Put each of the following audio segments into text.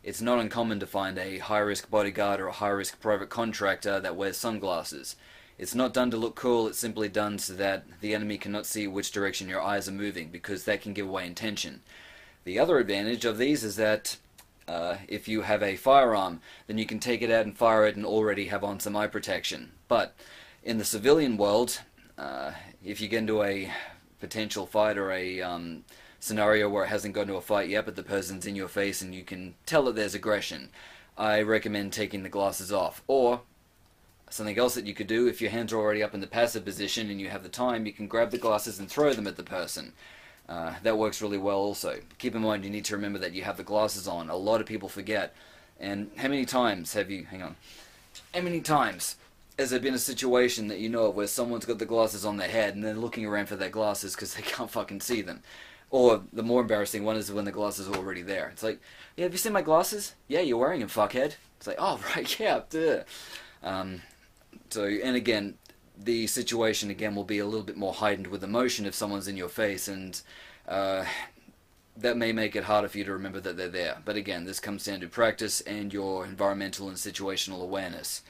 It's not uncommon to find a high-risk bodyguard or a high-risk private contractor that wears sunglasses. It's not done to look cool, it's simply done so that the enemy cannot see which direction your eyes are moving, because that can give away intention. The other advantage of these is that if you have a firearm, then you can take it out and fire it and already have on some eye protection. But in the civilian world, if you get into a potential fight or a scenario where it hasn't gone to a fight yet, but the person's in your face and you can tell that there's aggression, I recommend taking the glasses off. Or something else that you could do, if your hands are already up in the passive position and you have the time, you can grab the glasses and throw them at the person. That works really well also. Keep in mind you need to remember that you have the glasses on. A lot of people forget. And how many times have you, hang on, how many times has there been a situation that you know of where someone's got the glasses on their head and they're looking around for their glasses because they can't fucking see them? Or the more embarrassing one is when the glasses are already there. It's like, yeah, have you seen my glasses? Yeah, you're wearing them, fuckhead. It's like, oh, right, yeah, duh. So, and again, the situation again will be a little bit more heightened with emotion if someone's in your face, and that may make it harder for you to remember that they're there. But again, this comes down to practice and your environmental and situational awareness.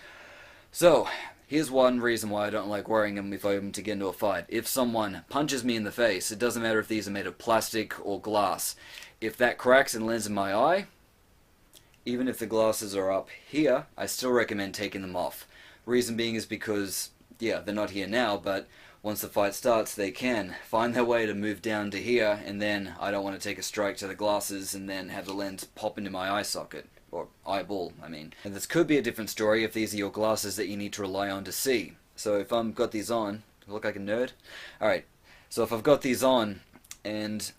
So, here's one reason why I don't like wearing them if I'm to get into a fight. If someone punches me in the face, it doesn't matter if these are made of plastic or glass. If that cracks and lands in my eye, even if the glasses are up here, I still recommend taking them off. Reason being is because, yeah, they're not here now, but once the fight starts, they can find their way to move down to here, and then I don't want to take a strike to the glasses and then have the lens pop into my eye socket. Or eyeball, I mean. And this could be a different story if these are your glasses that you need to rely on to see. So if I've got these on, do I look like a nerd? Alright, so if I've got these on, and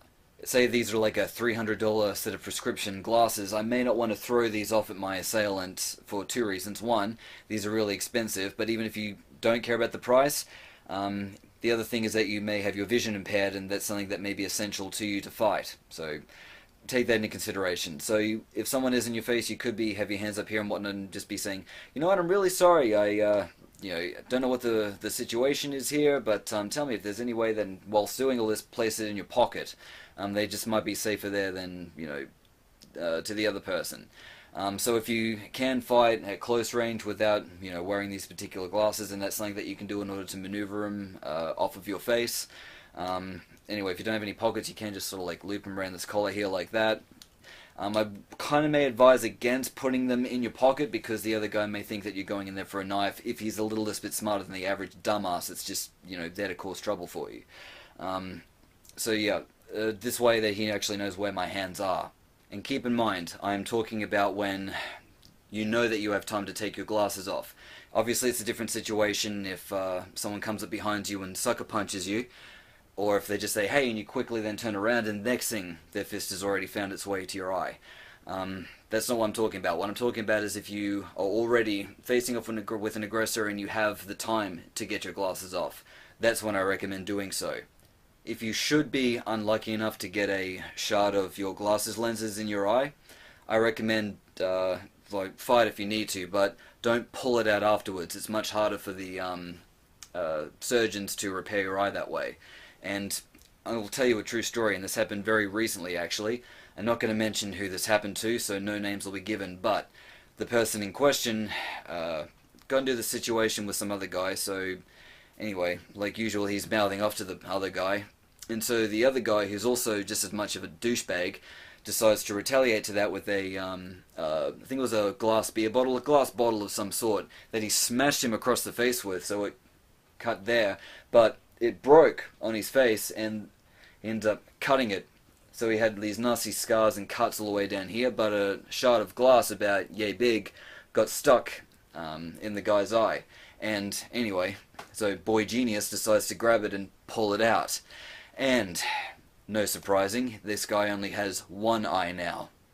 say these are like a $300 set of prescription glasses, I may not want to throw these off at my assailant for two reasons. One, these are really expensive, but even if you don't care about the price, the other thing is that you may have your vision impaired, and that's something that may be essential to you to fight. So take that into consideration. So if someone is in your face, you could have your hands up here and whatnot and just be saying, you know what, I'm really sorry, I don't know what the situation is here, but tell me if there's any way that whilst doing all this, place it in your pocket. They just might be safer there than, to the other person. So if you can fight at close range without, wearing these particular glasses, and that's something that you can do in order to maneuver them off of your face. Anyway, if you don't have any pockets, you can just sort of like loop them around this collar here like that. I kind of may advise against putting them in your pocket, because the other guy may think that you're going in there for a knife if he's a little bit smarter than the average dumbass that's just, there to cause trouble for you. So yeah, this way that he actually knows where my hands are. And keep in mind, I'm talking about when you know that you have time to take your glasses off. Obviously it's a different situation if someone comes up behind you and sucker punches you, or if they just say, hey, and you quickly then turn around and next thing, their fist has already found its way to your eye. That's not what I'm talking about. What I'm talking about is if you are already facing off with an aggressor and you have the time to get your glasses off. That's when I recommend doing so. If you should be unlucky enough to get a shard of your glasses lenses in your eye, I recommend fight if you need to, but don't pull it out afterwards. It's much harder for the surgeons to repair your eye that way. And I will tell you a true story, and this happened very recently actually. I'm not going to mention who this happened to, so no names will be given, but the person in question got into the situation with some other guy, so anyway, like usual, he's mouthing off to the other guy, and so the other guy, who's also just as much of a douchebag, decides to retaliate to that with a, I think it was a glass bottle of some sort, that he smashed him across the face with, so it cut there, but it broke on his face and ended up cutting it. So he had these nasty scars and cuts all the way down here, but a shard of glass about yay big got stuck in the guy's eye. And anyway, so Boy Genius decides to grab it and pull it out. And, no surprising, this guy only has one eye now.